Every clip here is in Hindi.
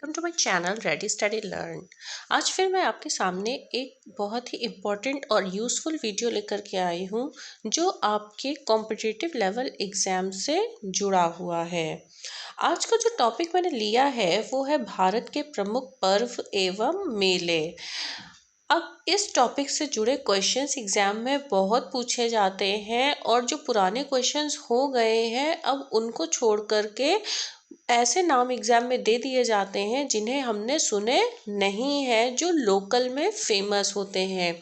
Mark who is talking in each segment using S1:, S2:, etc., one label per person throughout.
S1: Welcome to my channel Ready Study Learn. आज फिर मैं आपके सामने एक बहुत ही इम्पोर्टेंट और यूज़फुल वीडियो लेकर के आई हूँ जो आपके कॉम्पिटिटिव लेवल एग्ज़ाम से जुड़ा हुआ है। आज का जो टॉपिक मैंने लिया है वो है भारत के प्रमुख पर्व एवं मेले। अब इस टॉपिक से जुड़े क्वेश्चंस एग्जाम में बहुत पूछे जाते हैं और जो पुराने क्वेश्चंस हो गए हैं अब उनको छोड़ करके ऐसे नाम एग्जाम में दे दिए जाते हैं जिन्हें हमने सुने नहीं है, जो लोकल में फेमस होते हैं।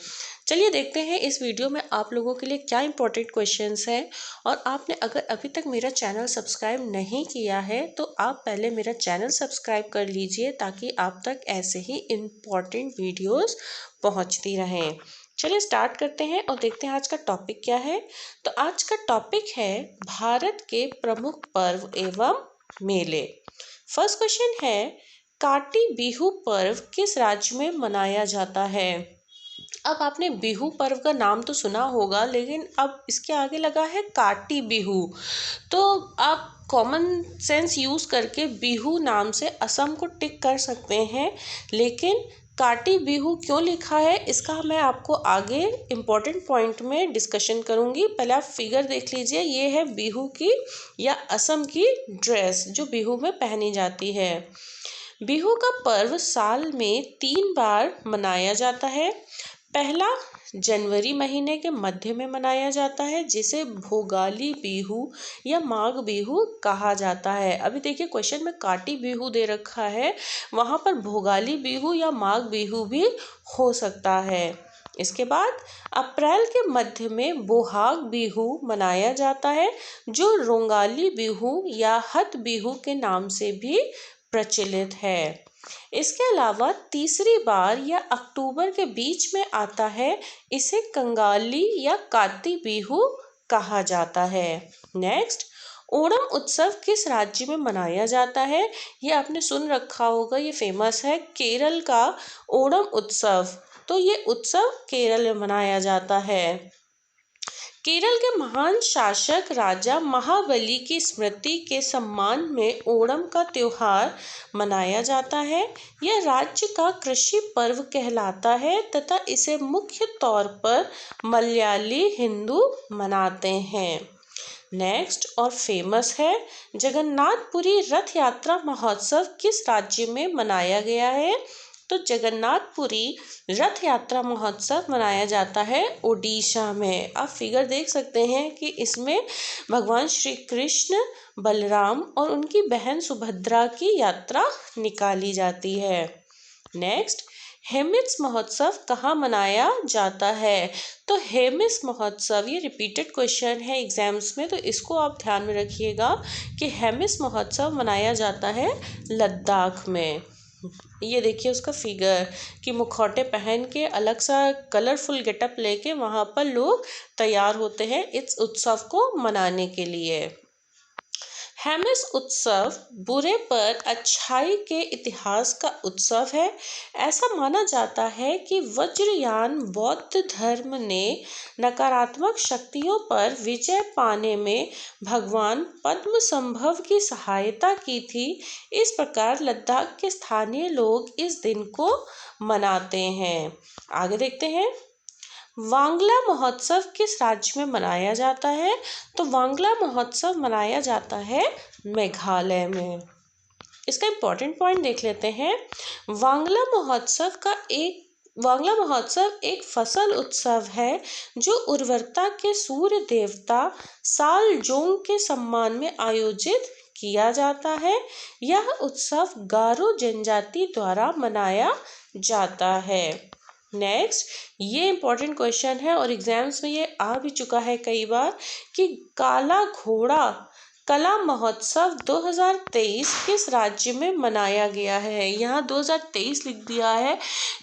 S1: चलिए देखते हैं इस वीडियो में आप लोगों के लिए क्या इंपॉर्टेंट क्वेश्चंस हैं। और आपने अगर अभी तक मेरा चैनल सब्सक्राइब नहीं किया है तो आप पहले मेरा चैनल सब्सक्राइब कर लीजिए ताकि आप तक ऐसे ही इम्पॉर्टेंट वीडियोस पहुंचती रहें। चलिए स्टार्ट करते हैं और देखते हैं आज का टॉपिक क्या है। तो आज का टॉपिक है भारत के प्रमुख पर्व एवं मेले। फर्स्ट क्वेश्चन है, काटी बिहू पर्व किस राज्य में मनाया जाता है? अब आपने बिहू पर्व का नाम तो सुना होगा, लेकिन अब इसके आगे लगा है काटी बिहू। तो आप कॉमन सेंस यूज़ करके बिहू नाम से असम को टिक कर सकते हैं, लेकिन काटी बिहू क्यों लिखा है इसका मैं आपको आगे इम्पोर्टेंट पॉइंट में डिस्कशन करूंगी। पहले आप फिगर देख लीजिए, ये है बिहू की या असम की ड्रेस जो बिहू में पहनी जाती है। बिहू का पर्व साल में 3 बार मनाया जाता है। पहला जनवरी महीने के मध्य में मनाया जाता है जिसे भोगाली बिहू या माघ बिहू कहा जाता है। अभी देखिए क्वेश्चन में काटी बिहू दे रखा है, वहाँ पर भोगाली बिहू या माघ बिहू भी हो सकता है। इसके बाद अप्रैल के मध्य में बोहाग बिहू मनाया जाता है जो रोंगाली बिहू या हत बिहू के नाम से भी प्रचलित है। इसके अलावा तीसरी बार या अक्टूबर के बीच में आता है, इसे कंगाली या काती बिहू कहा जाता है। नेक्स्ट, ओणम उत्सव किस राज्य में मनाया जाता है? ये आपने सुन रखा होगा, ये फेमस है केरल का ओणम उत्सव। तो ये उत्सव केरल में मनाया जाता है। केरल के महान शासक राजा महाबली की स्मृति के सम्मान में ओणम का त्योहार मनाया जाता है। यह राज्य का कृषि पर्व कहलाता है तथा इसे मुख्य तौर पर मलयाली हिंदू मनाते हैं। नेक्स्ट और फेमस है, जगन्नाथपुरी रथ यात्रा महोत्सव किस राज्य में मनाया गया है? तो जगन्नाथपुरी रथ यात्रा महोत्सव मनाया जाता है ओडिशा में। आप फिगर देख सकते हैं कि इसमें भगवान श्री कृष्ण, बलराम और उनकी बहन सुभद्रा की यात्रा निकाली जाती है। नेक्स्ट, हेमिस महोत्सव कहाँ मनाया जाता है? तो हेमिस महोत्सव, ये रिपीटेड क्वेश्चन है एग्जाम्स में, तो इसको आप ध्यान में रखिएगा कि हेमिस महोत्सव मनाया जाता है लद्दाख में। ये देखिए उसका फिगर कि मुखौटे पहन के अलग सा कलरफुल गेटअप लेके वहाँ पर लोग तैयार होते हैं इस उत्सव को मनाने के लिए। हेमिस उत्सव बुरे पर अच्छाई के इतिहास का उत्सव है। ऐसा माना जाता है कि वज्रयान बौद्ध धर्म ने नकारात्मक शक्तियों पर विजय पाने में भगवान पद्मसंभव की सहायता की थी। इस प्रकार लद्दाख के स्थानीय लोग इस दिन को मनाते हैं। आगे देखते हैं, वांगला महोत्सव किस राज्य में मनाया जाता है? तो वांगला महोत्सव मनाया जाता है मेघालय में। इसका इम्पोर्टेंट पॉइंट देख लेते हैं। वांगला महोत्सव एक फसल उत्सव है जो उर्वरता के सूर्य देवता साल जोंग के सम्मान में आयोजित किया जाता है। यह उत्सव गारो जनजाति द्वारा मनाया जाता है। नेक्स्ट, ये इम्पोर्टेंट क्वेश्चन है और एग्जाम्स में ये आ भी चुका है कई बार कि काला घोड़ा कला महोत्सव 2023 किस राज्य में मनाया गया है? यहाँ 2023 लिख दिया है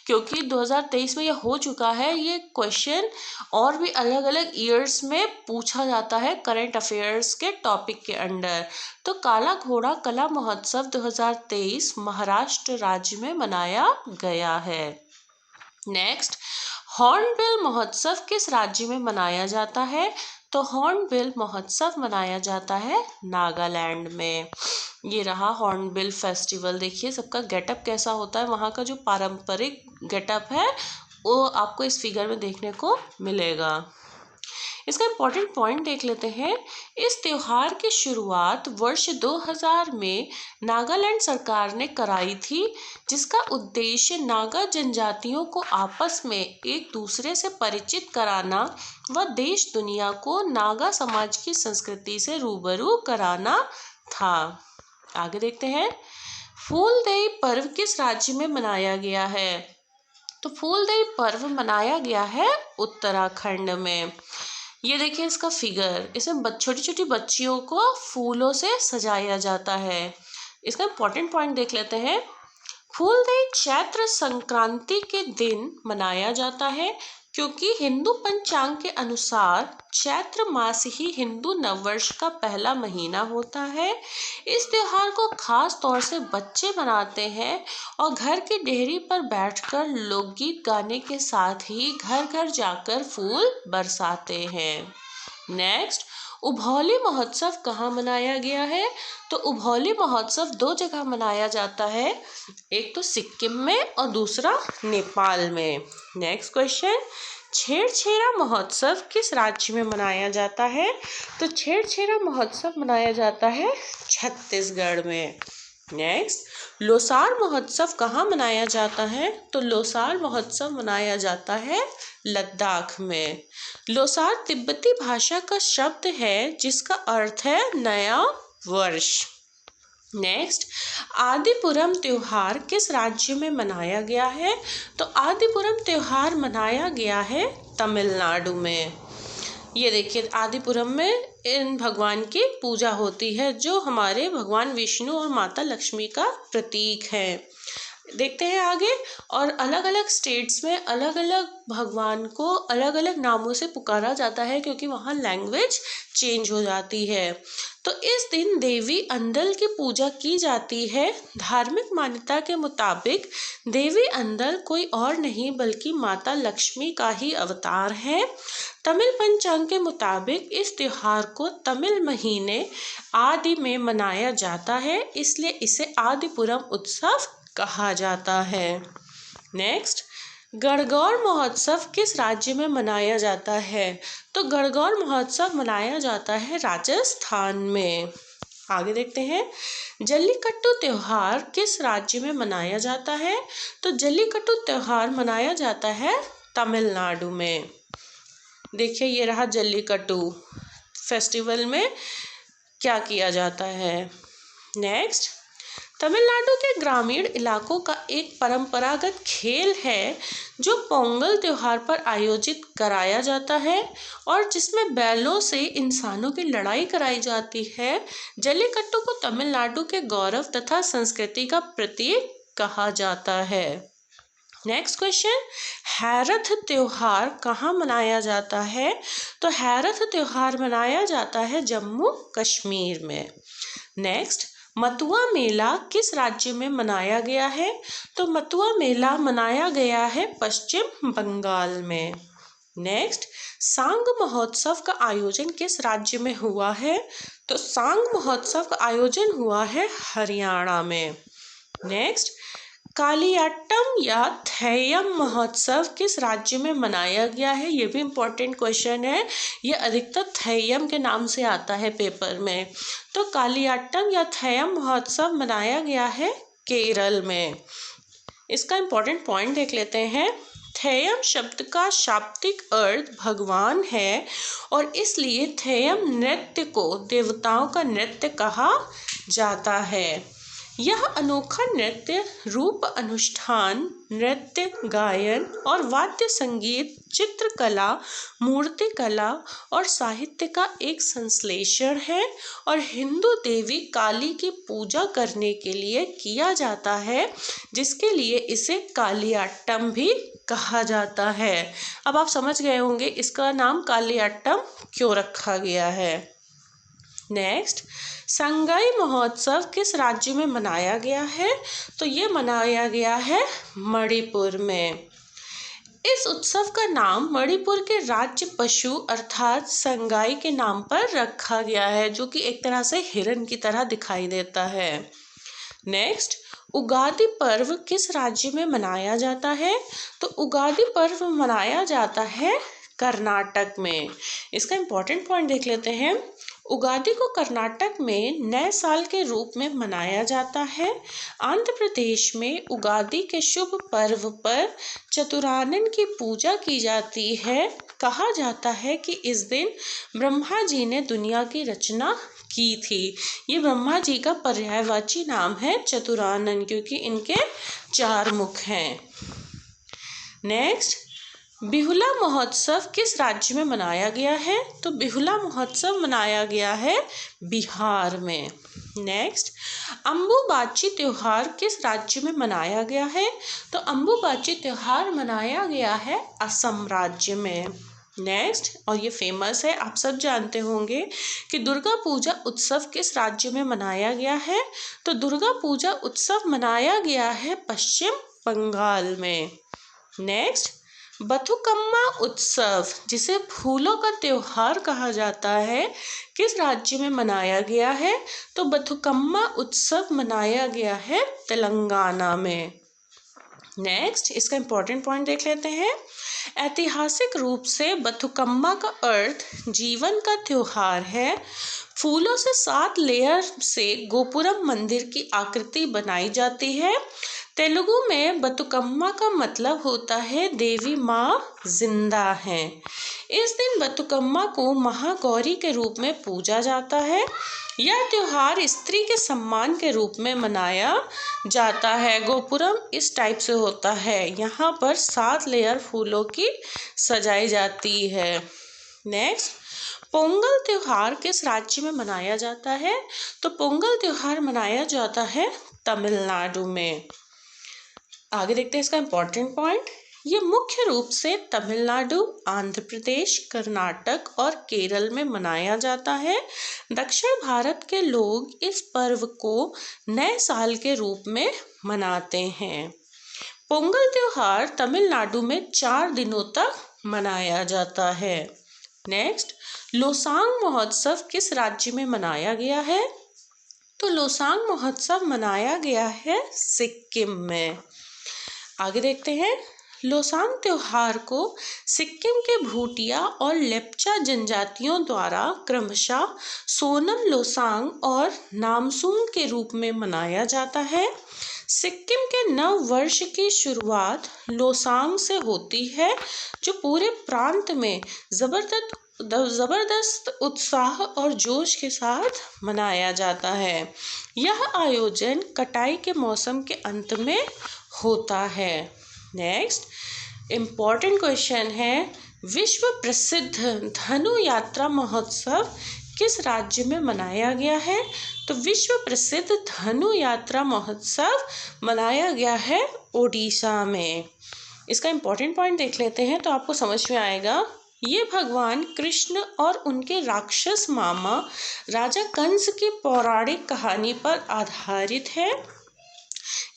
S1: क्योंकि 2023 में ये हो चुका है। ये क्वेश्चन और भी अलग अलग ईयर्स में पूछा जाता है करंट अफेयर्स के टॉपिक के अंडर। तो काला घोड़ा कला महोत्सव 2023 महाराष्ट्र राज्य में मनाया गया है। नेक्स्ट, हॉर्नबिल महोत्सव किस राज्य में मनाया जाता है? तो हॉर्नबिल महोत्सव मनाया जाता है नागालैंड में। ये रहा हॉर्नबिल फेस्टिवल। देखिए सबका गेटअप कैसा होता है, वहाँ का जो पारंपरिक गेटअप है वो आपको इस फिगर में देखने को मिलेगा। इसका इम्पोर्टेंट पॉइंट देख लेते हैं। इस त्योहार की शुरुआत वर्ष 2000 में नागालैंड सरकार ने कराई थी, जिसका उद्देश्य नागा जनजातियों को आपस में एक दूसरे से परिचित कराना व देश दुनिया को नागा समाज की संस्कृति से रूबरू कराना था। आगे देखते हैं, फूलदेई पर्व किस राज्य में मनाया गया है? तो फूलदेई पर्व मनाया गया है उत्तराखंड में। ये देखिए इसका फिगर, इसमें छोटी छोटी बच्चियों को फूलों से सजाया जाता है। इसका इम्पोर्टेंट पॉइंट देख लेते हैं। फूलदेई चैत्र संक्रांति के दिन मनाया जाता है, क्योंकि हिंदू पंचांग के अनुसार चैत्र मास ही हिंदू नववर्ष का पहला महीना होता है। इस त्योहार को खास तौर से बच्चे मनाते हैं और घर की डेहरी पर बैठकर लोकगीत गाने के साथ ही घर घर जाकर फूल बरसाते हैं। नेक्स्ट, उभौली महोत्सव कहाँ मनाया गया है? तो उभौली महोत्सव 2 जगह मनाया जाता है, एक तो सिक्किम में और दूसरा नेपाल में। नेक्स्ट क्वेश्चन, छेरछेरा महोत्सव किस राज्य में मनाया जाता है? तो छेरछेरा महोत्सव मनाया जाता है छत्तीसगढ़ में। नेक्स्ट, लोसार महोत्सव कहाँ मनाया जाता है? तो लोसार महोत्सव मनाया जाता है लद्दाख में। लोसार तिब्बती भाषा का शब्द है जिसका अर्थ है नया वर्ष। नेक्स्ट, आदिपुरम त्योहार किस राज्य में मनाया गया है? तो आदिपुरम त्योहार मनाया गया है तमिलनाडु में। ये देखिए आदिपुरम में इन भगवान की पूजा होती है जो हमारे भगवान विष्णु और माता लक्ष्मी का प्रतीक है। देखते हैं आगे, और अलग अलग स्टेट्स में अलग अलग भगवान को अलग अलग नामों से पुकारा जाता है क्योंकि वहाँ लैंग्वेज चेंज हो जाती है। तो इस दिन देवी अंदल की पूजा की जाती है। धार्मिक मान्यता के मुताबिक देवी अंदल कोई और नहीं बल्कि माता लक्ष्मी का ही अवतार है। तमिल पंचांग के मुताबिक इस त्योहार को तमिल महीने आदि में मनाया जाता है, इसलिए इसे आदिपुरम उत्सव कहा जाता है। नेक्स्ट, गणगौर महोत्सव किस राज्य में मनाया जाता है? तो गणगौर महोत्सव मनाया जाता है राजस्थान में। आगे देखते हैं, जल्लीकट्टू त्योहार किस राज्य में मनाया जाता है? तो जल्लीकट्टू त्योहार मनाया जाता है तमिलनाडु में। देखिए ये रहा जल्लीकट्टू फेस्टिवल में क्या किया जाता है। नेक्स्ट, तमिलनाडु के ग्रामीण इलाकों का एक परंपरागत खेल है जो पोंगल त्योहार पर आयोजित कराया जाता है और जिसमें बैलों से इंसानों की लड़ाई कराई जाती है। जल्लीकट्टू को तमिलनाडु के गौरव तथा संस्कृति का प्रतीक कहा जाता है। नेक्स्ट क्वेश्चन, हैरथ त्योहार कहाँ मनाया जाता है? तो हैरथ त्योहार मनाया जाता है जम्मू कश्मीर में। नेक्स्ट, मतुआ मेला किस राज्य में मनाया गया है? तो मतुआ मेला मनाया गया है पश्चिम बंगाल में। नेक्स्ट, सांग महोत्सव का आयोजन किस राज्य में हुआ है? तो सांग महोत्सव का आयोजन हुआ है हरियाणा में। नेक्स्ट, कालियाट्टम या थेयम महोत्सव किस राज्य में मनाया गया है? ये भी इम्पोर्टेंट क्वेश्चन है, ये अधिकतर थेयम के नाम से आता है पेपर में। तो कालियाट्टम या थेयम महोत्सव मनाया गया है केरल में। इसका इम्पोर्टेंट पॉइंट देख लेते हैं। थेयम शब्द का शाब्दिक अर्थ भगवान है और इसलिए थेयम नृत्य को देवताओं का नृत्य कहा जाता है। यह अनोखा नृत्य रूप अनुष्ठान, नृत्य, गायन और वाद्य संगीत, चित्रकला, मूर्तिकला और साहित्य का एक संश्लेषण है और हिंदू देवी काली की पूजा करने के लिए किया जाता है, जिसके लिए इसे कालियाट्टम भी कहा जाता है। अब आप समझ गए होंगे इसका नाम कालियाट्टम क्यों रखा गया है। नेक्स्ट, संगाई महोत्सव किस राज्य में मनाया गया है? तो ये मनाया गया है मणिपुर में। इस उत्सव का नाम मणिपुर के राज्य पशु अर्थात संगाई के नाम पर रखा गया है, जो कि एक तरह से हिरन की तरह दिखाई देता है। नेक्स्ट, उगादि पर्व किस राज्य में मनाया जाता है? तो उगादि पर्व मनाया जाता है कर्नाटक में। इसका इम्पोर्टेंट पॉइंट देख लेते हैं। उगादि को कर्नाटक में नए साल के रूप में मनाया जाता है। आंध्र प्रदेश में उगादि के शुभ पर्व पर चतुरानन की पूजा की जाती है। कहा जाता है कि इस दिन ब्रह्मा जी ने दुनिया की रचना की थी। ये ब्रह्मा जी का पर्यायवाची नाम है चतुरानन, क्योंकि इनके 4 मुख हैं। नेक्स्ट, बिहुला महोत्सव किस राज्य में मनाया गया है? तो बिहुला महोत्सव मनाया गया है बिहार में। नेक्स्ट, अम्बुबाची त्योहार किस राज्य में मनाया गया है? तो अम्बुबाची त्योहार मनाया गया है असम राज्य में। नेक्स्ट, और ये फेमस है, आप सब जानते होंगे कि दुर्गा पूजा उत्सव किस राज्य में मनाया गया है? तो दुर्गा पूजा उत्सव मनाया गया है पश्चिम बंगाल में। नेक्स्ट, बथुकम्मा उत्सव, जिसे फूलों का त्योहार कहा जाता है, किस राज्य में मनाया गया है? तो बथुकम्मा उत्सव मनाया गया है तेलंगाना में। नेक्स्ट, इसका इम्पोर्टेंट पॉइंट देख लेते हैं। ऐतिहासिक रूप से बथुकम्मा का अर्थ जीवन का त्योहार है। फूलों से 7 लेयर से गोपुरम मंदिर की आकृति बनाई जाती है। तेलुगु में बथुकम्मा का मतलब होता है देवी माँ जिंदा हैं। इस दिन बथुकम्मा को महागौरी के रूप में पूजा जाता है। यह त्योहार स्त्री के सम्मान के रूप में मनाया जाता है। गोपुरम इस टाइप से होता है, यहाँ पर 7 लेयर फूलों की सजाई जाती है। नेक्स्ट, पोंगल त्योहार किस राज्य में मनाया जाता है? तो पोंगल त्योहार मनाया जाता है तमिलनाडु में। आगे देखते हैं इसका इम्पोर्टेंट पॉइंट। ये मुख्य रूप से तमिलनाडु, आंध्र प्रदेश, कर्नाटक और केरल में मनाया जाता है। दक्षिण भारत के लोग इस पर्व को नए साल के रूप में मनाते हैं। पोंगल त्योहार तमिलनाडु में 4 दिनों तक मनाया जाता है। नेक्स्ट, लोसांग महोत्सव किस राज्य में मनाया गया है? तो लोसांग महोत्सव मनाया गया है सिक्किम में। आगे देखते हैं। लोसांग त्योहार को सिक्किम के भूटिया और लेप्चा जनजातियों द्वारा क्रमशः सोनम लोसांग और नामसूंग के रूप में मनाया जाता है। सिक्किम के नव वर्ष की शुरुआत लोसांग से होती है, जो पूरे प्रांत में जबरदस्त उत्साह और जोश के साथ मनाया जाता है। यह आयोजन कटाई के मौसम के अंत में होता है। नेक्स्ट, इम्पॉर्टेंट क्वेश्चन है, विश्व प्रसिद्ध धनु यात्रा महोत्सव किस राज्य में मनाया गया है? तो विश्व प्रसिद्ध धनु यात्रा महोत्सव मनाया गया है ओडिशा में। इसका इम्पोर्टेंट पॉइंट देख लेते हैं तो आपको समझ में आएगा। ये भगवान कृष्ण और उनके राक्षस मामा राजा कंस की पौराणिक कहानी पर आधारित है।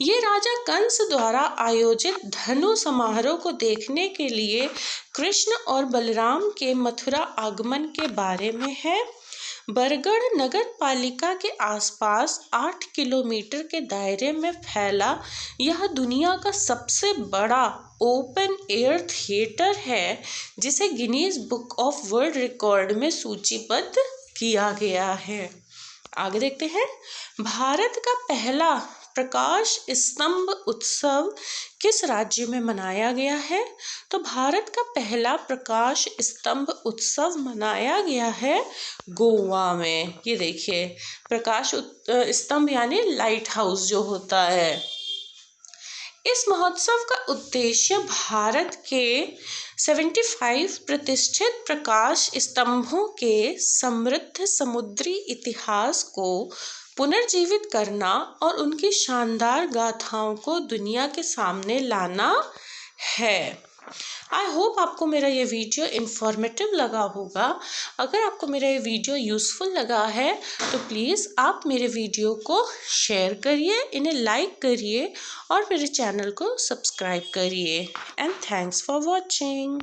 S1: ये राजा कंस द्वारा आयोजित धनु समारोह को देखने के लिए कृष्ण और बलराम के मथुरा आगमन के बारे में है। बरगढ़ नगर पालिका के आसपास 8 किलोमीटर के दायरे में फैला यह दुनिया का सबसे बड़ा ओपन एयर थिएटर है, जिसे Guinness book of world record में सूचीबद्ध किया गया है। आगे देखते हैं। भारत का पहला प्रकाश स्तंभ उत्सव किस राज्य में मनाया गया है? तो भारत का पहला प्रकाश स्तंभ उत्सव मनाया गया है गोवा में। ये देखिए, प्रकाश स्तंभ यानी लाइट हाउस जो होता है। इस महोत्सव का उद्देश्य भारत के 75 प्रतिष्ठित प्रकाश स्तंभों के समृद्ध समुद्री इतिहास को पुनर्जीवित करना और उनकी शानदार गाथाओं को दुनिया के सामने लाना है। आई होप आपको मेरा ये वीडियो इन्फॉर्मेटिव लगा होगा। अगर आपको मेरा ये वीडियो यूज़फुल लगा है तो प्लीज़ आप मेरे वीडियो को शेयर करिए, इन्हें लाइक करिए और मेरे चैनल को सब्सक्राइब करिए। And thanks for watching.